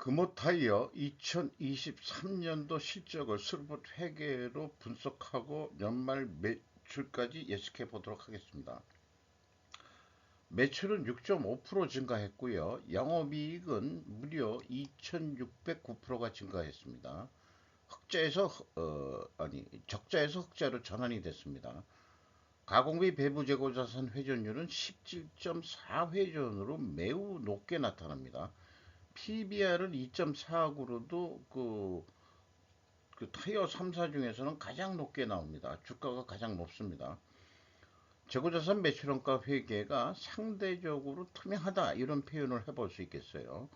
금호타이어 2023년도 실적을 스룹 회계로 분석하고 연말 매출까지 예측해 보도록 하겠습니다. 매출은 6.5% 증가했고요. 영업이익은 무려 2,609%가 증가했습니다. 흑자에서 적자에서 흑자로 전환이 됐습니다. 가공비 배부 재고 자산 회전율은 17.4회전으로 매우 높게 나타납니다. PBR은 2.4하고로도 그 타이어 3사 중에서는 가장 높게 나옵니다. 주가가 가장 높습니다. 재고자산 매출원가 회계가 상대적으로 투명하다 이런 표현을 해볼 수 있겠어요.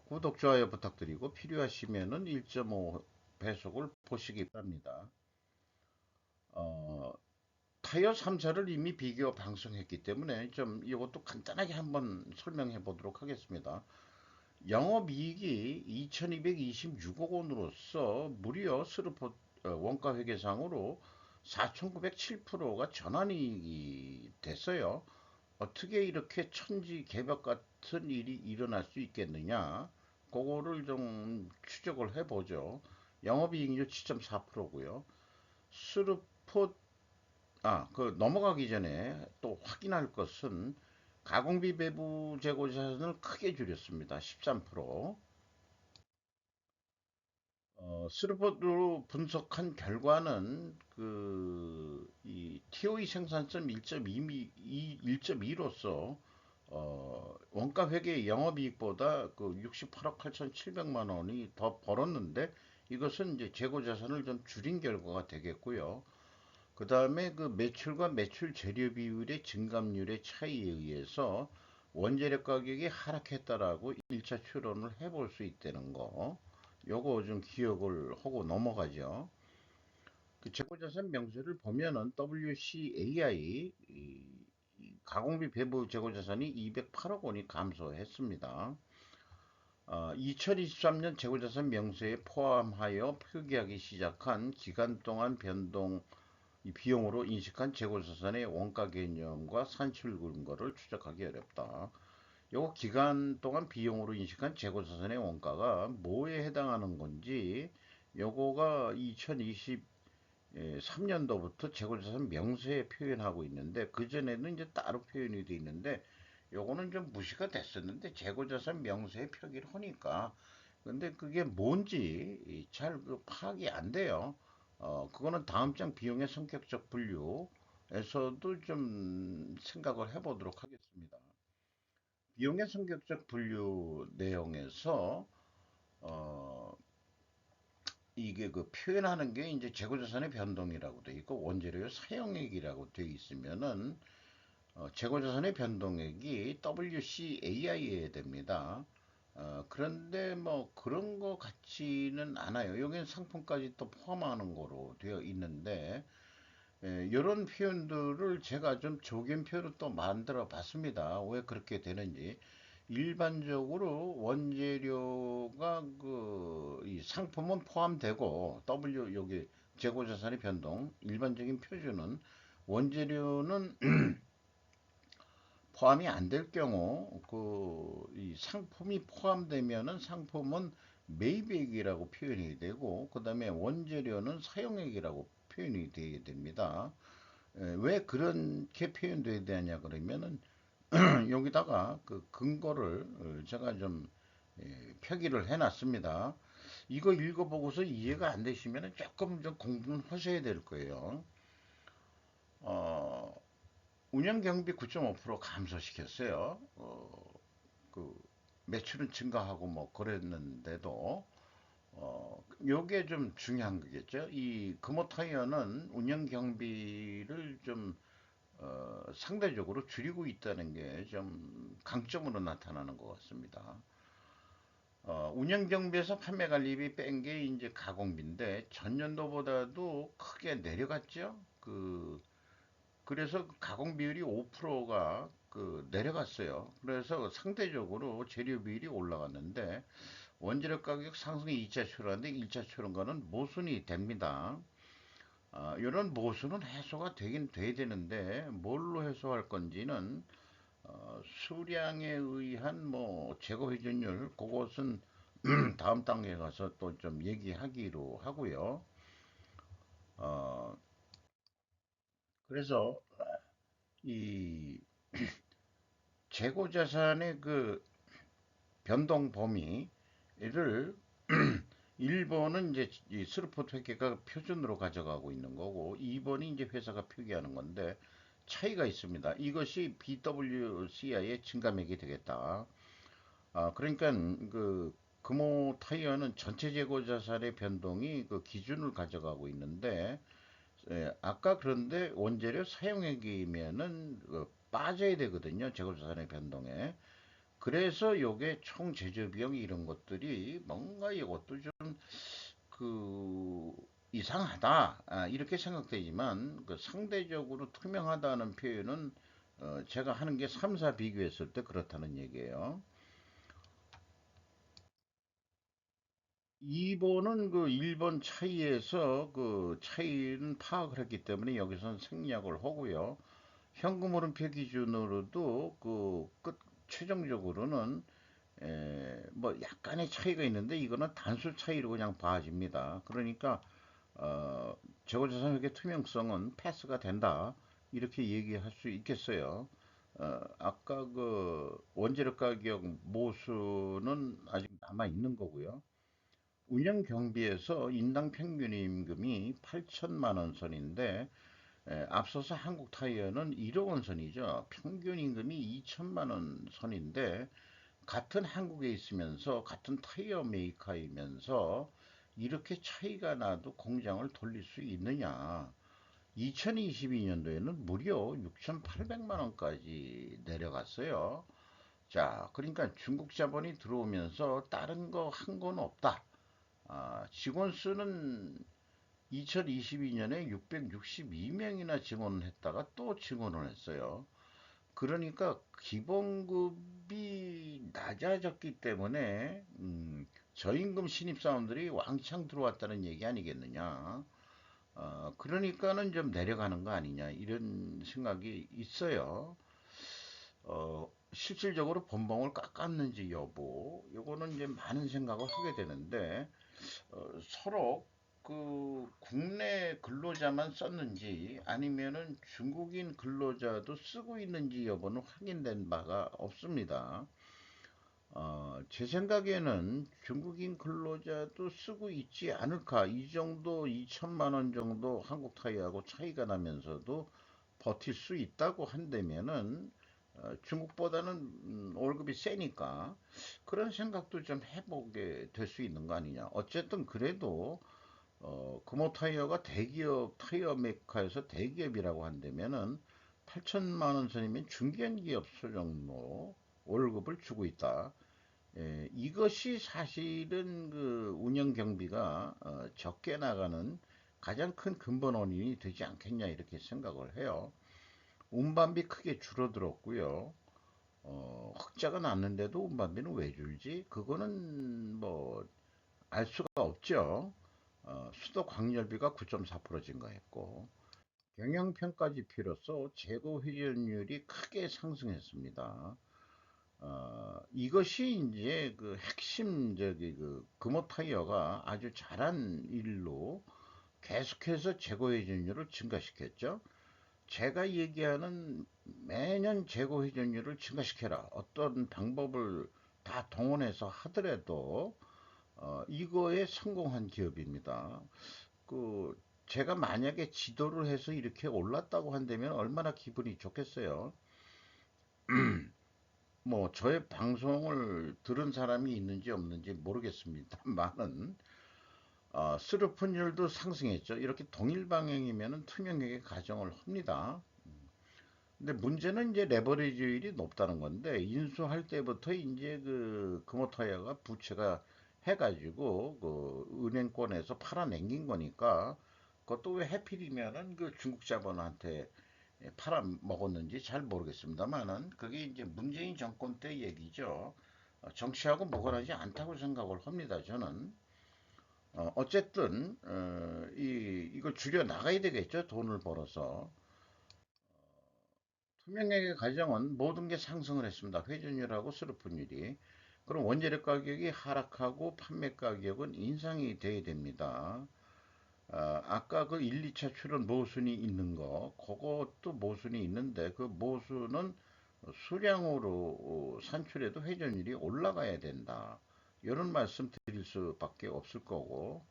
구독, 좋아요 부탁드리고 필요하시면은 1.5 배속을 보시기 바랍니다. 타이어 3사를 이미 비교 방송했기 때문에 좀 이것도 간단하게 한번 설명해 보도록 하겠습니다. 영업이익이 2226억 원으로서 무려 스루포 원가 회계상으로 4907%가 전환이익이 됐어요. 어떻게 이렇게 천지개벽 같은 일이 일어날 수 있겠느냐? 그거를 좀 추적을 해보죠. 영업이익률 7.4%고요. 스루포 넘어가기 전에 또 확인할 것은 가공비 배부 재고 자산을 크게 줄였습니다. 13%. 스루포로 분석한 결과는 이 TOE 생산성 1.2로서 원가 회계 영업이익보다 그 68억 8,700만 원이 더 벌었는데 이것은 이제 재고 자산을 좀 줄인 결과가 되겠고요. 그 다음에 그 매출과 매출 재료 비율의 증감률의 차이에 의해서 원재료 가격이 하락했다라고 1차 추론을 해볼 수 있다는 거. 요거 좀 기억을 하고 넘어가죠. 그 재고자산 명세를 보면은 WCAI 가공비 배부 재고자산이 208억 원이 감소했습니다. 2023년 재고자산 명세에 포함하여 표기하기 시작한 기간 동안 변동 이 비용으로 인식한 재고자산의 원가 개념과 산출 근거를 추적하기 어렵다. 요 기간 동안 비용으로 인식한 재고자산의 원가가 뭐에 해당하는 건지 요거가 2023년도부터 재고자산 명세에 표현하고 있는데 그전에는 이제 따로 표현이 돼 있는데 요거는 좀 무시가 됐었는데 재고자산 명세에 표기를 하니까 근데 그게 뭔지 잘 파악이 안 돼요. 그거는 다음 장 비용의 성격적 분류에서도 좀 생각을 해보도록 하겠습니다. 비용의 성격적 분류 내용에서 어, 이게 그 표현하는 게 이제 재고자산의 변동이라고 돼 있고 원재료의 사용액이라고 돼 있으면은 재고자산의 변동액이 WCAI에 됩니다. 그런데 뭐 그런 거 같지는 않아요. 여기는 상품까지 또 포함하는 거로 되어 있는데 이런 표현들을 제가 좀 조견표로 또 만들어 봤습니다. 왜 그렇게 되는지. 일반적으로 원재료가 이 상품은 포함되고 W 여기 재고자산의 변동 일반적인 표준은 원재료는 포함이 안 될 경우 이 상품이 포함되면은 상품은 매입액이라고 표현이 되고 그 다음에 원재료는 사용액이라고 표현이 되게 됩니다. 왜 그렇게 표현돼야 되냐 그러면은 여기다가 그 근거를 제가 좀 표기를 해놨습니다. 이거 읽어보고서 이해가 안 되시면 조금 좀 공부는 하셔야 될 거예요. 어, 운영 경비 9.5% 감소시켰어요. 그 매출은 증가하고 뭐 그랬는데도 요게 좀 중요한 거겠죠. 이 금호타이어는 운영 경비를 좀 상대적으로 줄이고 있다는 게 좀 강점으로 나타나는 것 같습니다. 운영 경비에서 판매 관리비 뺀 게 이제 가공비인데 전년도보다도 크게 내려갔죠. 그래서 가공 비율이 5%가 내려갔어요. 그래서 상대적으로 재료 비율이 올라갔는데 원재료 가격 상승이 2차 출하인데 1차 출하과는 모순이 됩니다. 이런 모순은 해소가 되긴 돼야 되는데 뭘로 해소할 건지는 수량에 의한 뭐 재고 회전율 그것은 다음 단계에 가서 또 좀 얘기하기로 하고요. 어, 그래서 이 재고 자산의 그 변동 범위를 일본은 이제 이 스루포트 회계가 표준으로 가져가고 있는 거고 2번이 이제 회사가 표기하는 건데 차이가 있습니다. 이것이 BWCI의 증감액이 되겠다. 그러니까 그 금호 타이어는 전체 재고 자산의 변동이 그 기준을 가져가고 있는데 아까 그런데 원재료 사용액이면은 빠져야 되거든요. 재고 자산의 변동에. 그래서 요게 총 제조 비용 이런 것들이 뭔가 이것도 좀 그 이상하다 이렇게 생각되지만 그 상대적으로 투명하다는 표현은 제가 하는 게 3사 비교했을 때 그렇다는 얘기예요. 2번은 그 1번 차이에서 그 차이는 파악을 했기 때문에 여기선 생략을 하고요. 현금 흐름표 기준으로도 그 끝 최종적으로는 뭐 약간의 차이가 있는데 이거는 단수 차이로 그냥 봐집니다. 그러니까 어, 재고자산회계 투명성은 패스가 된다 이렇게 얘기할 수 있겠어요. 아까 그 원재료 가격 모수는 아직 남아 있는 거고요. 운영 경비에서 인당 평균 임금이 8천만 원 선인데 앞서서 한국 타이어는 1억 원 선이죠. 평균 임금이 2천만 원 선인데 같은 한국에 있으면서 같은 타이어 메이커이면서 이렇게 차이가 나도 공장을 돌릴 수 있느냐. 2022년도에는 무려 6,800만 원까지 내려갔어요. 자, 그러니까 중국 자본이 들어오면서 다른 거 한 건 없다. 직원 수는 2022년에 662명이나 증원을 했다가 또 증원을 했어요. 그러니까 기본급이 낮아졌기 때문에 저임금 신입사원들이 왕창 들어왔다는 얘기 아니겠느냐. 그러니까는 좀 내려가는 거 아니냐 이런 생각이 있어요. 실질적으로 본봉을 깎았는지 여부, 요거는 이제 많은 생각을 하게 되는데 서로 그 국내 근로자만 썼는지 아니면은 중국인 근로자도 쓰고 있는지 여부는 확인된 바가 없습니다. 제 생각에는 중국인 근로자도 쓰고 있지 않을까. 이 정도 2천만 원 정도 한국 타이하고 차이가 나면서도 버틸 수 있다고 한다면은 중국보다는 월급이 세니까 그런 생각도 좀 해보게 될 수 있는 거 아니냐. 어쨌든 그래도 금호 타이어가 대기업 타이어 메이커에서 대기업이라고 한다면은 8천만 원 선이면 중견기업 수준으로 월급을 주고 있다. 이것이 사실은 그 운영 경비가 적게 나가는 가장 큰 근본 원인이 되지 않겠냐 이렇게 생각을 해요. 운반비 크게 줄어들었고요. 흑자가 났는데도 운반비는 왜 줄지? 그거는 뭐 알 수가 없죠. 수도 광열비가 9.4% 증가했고 경영평가 지표로서 재고 회전율이 크게 상승했습니다. 이것이 이제 그 핵심 저기 그 금호 타이어가 아주 잘한 일로 계속해서 재고 회전율을 증가시켰죠. 제가 얘기하는 매년 재고 회전율을 증가시켜라. 어떤 방법을 다 동원해서 하더라도 이거에 성공한 기업입니다. 그 제가 만약에 지도를 해서 이렇게 올랐다고 한다면 얼마나 기분이 좋겠어요. 뭐 저의 방송을 들은 사람이 있는지 없는지 모르겠습니다만은 스루픈율도 상승했죠. 이렇게 동일 방향이면 투명하게 가정을 합니다. 근데 문제는 이제 레버리지율이 높다는 건데 인수할 때부터 이제 그 금호타이어가 부채가 해가지고 그 은행권에서 팔아넘긴 거니까 그것도 왜 해필이면은 그 중국 자본한테 팔아 먹었는지 잘 모르겠습니다만은 그게 이제 문재인 정권 때 얘기죠. 정치하고 무관하지 않다고 생각을 합니다. 저는 어쨌든 이걸 줄여 나가야 되겠죠. 돈을 벌어서 투명하게 가정은 모든 게 상승을 했습니다. 회전율하고 스루픈율이. 그럼 원재료 가격이 하락하고 판매 가격은 인상이 돼야 됩니다. 아까 그 1, 2차 출원 모순이 있는 거, 그것도 모순이 있는데 그 모순은 수량으로 산출해도 회전율이 올라가야 된다. 이런 말씀 드릴 수밖에 없을 거고,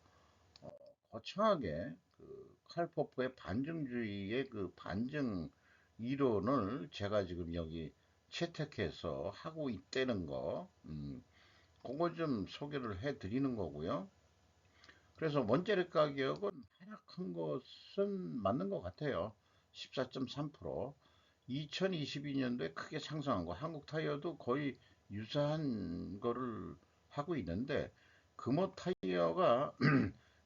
거창하게 그 칼포프의 반증주의의 그 반증 이론을 제가 지금 여기 채택해서 하고 있다는 거, 그거 좀 소개를 해 드리는 거고요. 그래서 원재료 가격은 하락한 것은 맞는 것 같아요. 14.3%. 2022년도에 크게 상승한 거, 한국 타이어도 거의 유사한 거를 하고 있는데, 금호 타이어가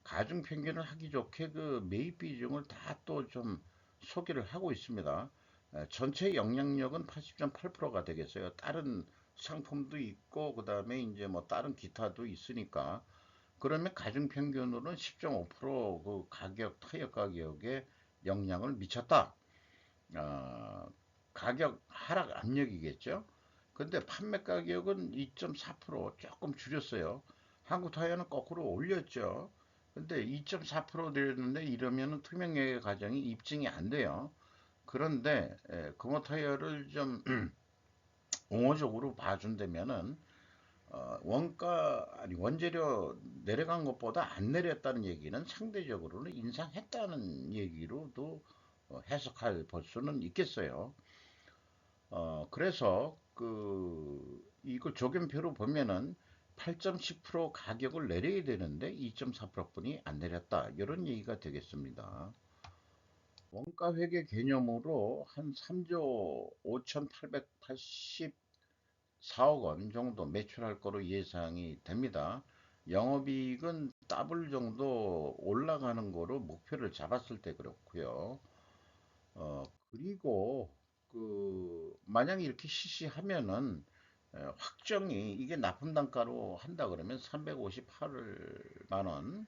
가중 평균을 하기 좋게 그 매입 비중을 다 또 좀 소개를 하고 있습니다. 전체 영향력은 80.8%가 되겠어요. 다른 상품도 있고, 그 다음에 이제 뭐 다른 기타도 있으니까. 그러면 가중평균으로는 10.5%그 가격, 타이어 가격에 영향을 미쳤다. 어, 가격 하락 압력이겠죠. 근데 판매 가격은 2.4% 조금 줄였어요. 한국 타이어는 거꾸로 올렸죠. 근데 2.4% 되었는데 이러면은 투명예의 과정이 입증이 안 돼요. 그런데 금호 타이어를 좀 옹호적으로 봐준다면은 원가 아니 원재료 내려간 것보다 안 내렸다는 얘기는 상대적으로는 인상했다는 얘기로도 해석할 볼 수는 있겠어요. 그래서 그 이거 조견표로 보면은 8.10% 가격을 내려야 되는데 2.4%뿐이 안 내렸다. 이런 얘기가 되겠습니다. 원가 회계 개념으로 한 3조 5,884억 원 정도 매출할 거로 예상이 됩니다. 영업이익은 더블 정도 올라가는 거로 목표를 잡았을 때 그렇고요. 그리고 그 만약에 이렇게 시시하면은 확정이 이게 납품 단가로 한다 그러면 358만 원,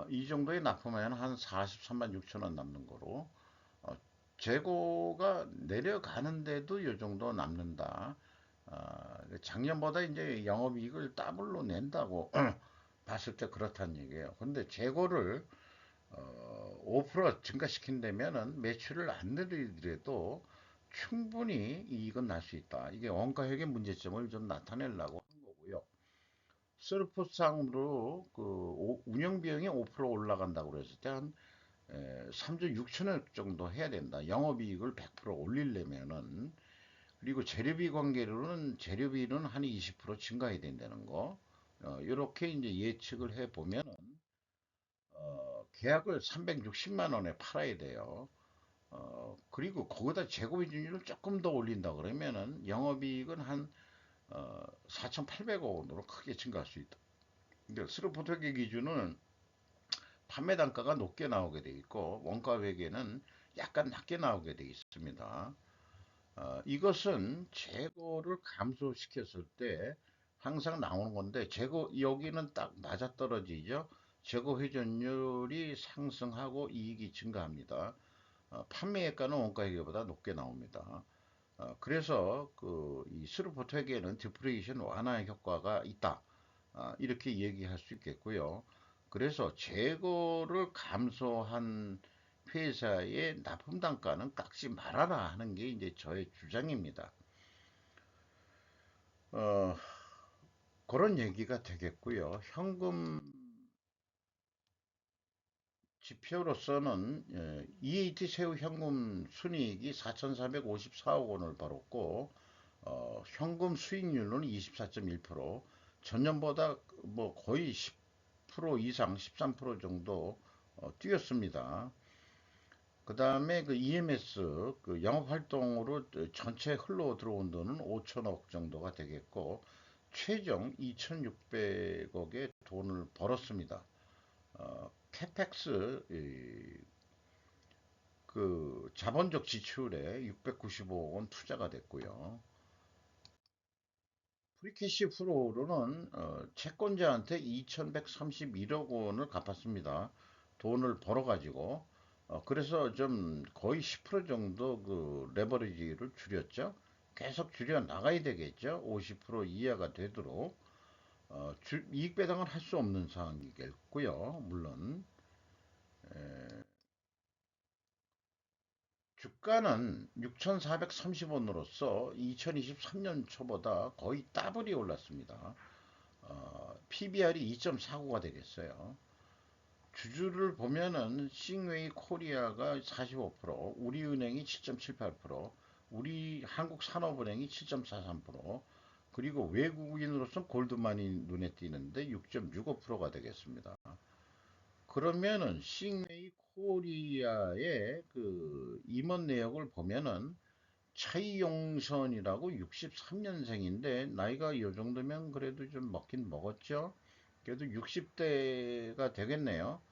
이 정도에 납품하면 한 43만 6천 원 남는 거로, 어, 재고가 내려가는데도 이 정도 남는다. 작년보다 이제 영업이익을 더블로 낸다고 봤을 때 그렇다는 얘기예요. 근데 재고를 5% 증가시킨다면은 매출을 안 늘리더라도 충분히 이익은 날 수 있다. 이게 원가격의 문제점을 좀 나타내려고 한 거고요. 서르포상으로 그 운영 비용이 5% 올라간다고 그랬을 때 한 3조 6천억 정도 해야 된다. 영업이익을 100% 올리려면은. 그리고 재료비 관계로는 재료비는 한 20% 증가해야 된다는 거. 이렇게 이제 예측을 해 보면 계약을 360만 원에 팔아야 돼요. 그리고 거기다 재고 비중률을 조금 더 올린다 그러면은 영업이익은 한 4,800억 원으로 크게 증가할 수 있다. 그러니까 스루포트의 기준은 판매 단가가 높게 나오게 돼 있고 원가 회계는 약간 낮게 나오게 돼 있습니다. 이것은 재고를 감소시켰을 때 항상 나오는 건데 재고 여기는 딱 맞아떨어지죠. 재고 회전율이 상승하고 이익이 증가합니다. 판매액가는 원가회계보다 높게 나옵니다. 그래서 그이 스루포트 회계는 디프레이션 완화 효과가 있다. 이렇게 얘기할 수 있겠고요. 그래서 재고를 감소한 회사의 납품 단가는 깎지 말아라 하는 게 이제 저의 주장입니다. 어, 그런 얘기가 되겠고요. 현금 지표로서는 EAT 새우 현금 순이익이 4,454억 원을 벌었고 현금 수익률은 24.1%, 전년보다 뭐 거의 10% 이상 13% 정도 뛰었습니다. 그 다음에 그 EMS 그 영업 활동으로 전체 흘러 들어온 돈은 5천억 정도가 되겠고 최종 2,600억의 돈을 벌었습니다. 캐펙스 그 자본적 지출에 695억 원 투자가 됐고요. 프리캐시 프로로는 채권자한테 2,131억 원을 갚았습니다. 돈을 벌어가지고 그래서 좀 거의 10% 정도 그 레버리지를 줄였죠. 계속 줄여 나가야 되겠죠. 50% 이하가 되도록 이익 배당을 할 수 없는 상황이겠고요. 물론 주가는 6,430원으로서 2023년 초보다 거의 더블이 올랐습니다. PBR이 2.49가 되겠어요. 주주를 보면은 싱웨이 코리아가 45%, 우리은행이 7.78%, 우리 한국산업은행이 7.43%, 그리고 외국인으로서는 골드만이 눈에 띄는데 6.65%가 되겠습니다. 그러면은 싱웨이 코리아의 그 임원 내역을 보면은 차이용선이라고 63년생인데 나이가 이 정도면 그래도 좀 먹긴 먹었죠. 그래도 60대가 되겠네요.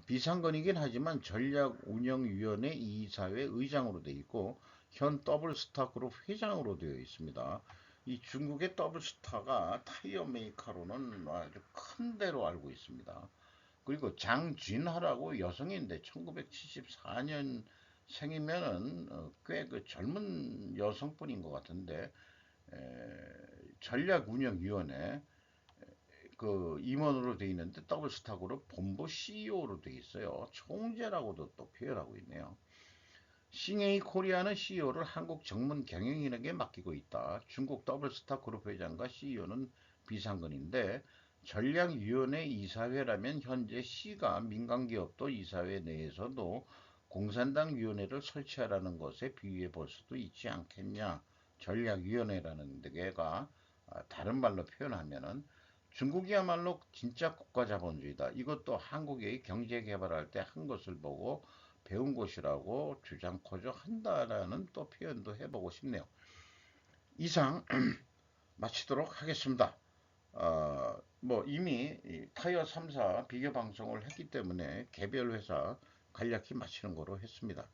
비상근이긴 하지만 전략운영위원회 이사회 의장으로 되어 있고 현 더블스타그룹 회장으로 되어 있습니다. 이 중국의 더블스타가 타이어 메이커로는 아주 큰 데로 알고 있습니다. 그리고 장진하라고 여성인데 1974년 생이면은 꽤 그 젊은 여성분인 것 같은데 전략운영위원회 그 임원으로 되어 있는데 더블스탁으로 본부 CEO로 되어 있어요. 총재라고도 또 표현하고 있네요. 싱에이 코리아는 CEO를 한국 정문 경영인에게 맡기고 있다. 중국 더블스타 그룹 회장과 CEO는 비상근인데 전략위원회 이사회라면 현재 C가 민간기업도 이사회 내에서도 공산당 위원회를 설치하라는 것에 비유해 볼 수도 있지 않겠냐. 전략위원회라는 데가 다른 말로 표현하면은 중국이야말로 진짜 국가자본주의다. 이것도 한국이 경제개발할 때 한 것을 보고 배운 곳이라고 주장코저 한다라는 또 표현도 해보고 싶네요. 이상 마치도록 하겠습니다. 뭐 이미 타이어 3사 비교 방송을 했기 때문에 개별 회사 간략히 마치는 거로 했습니다.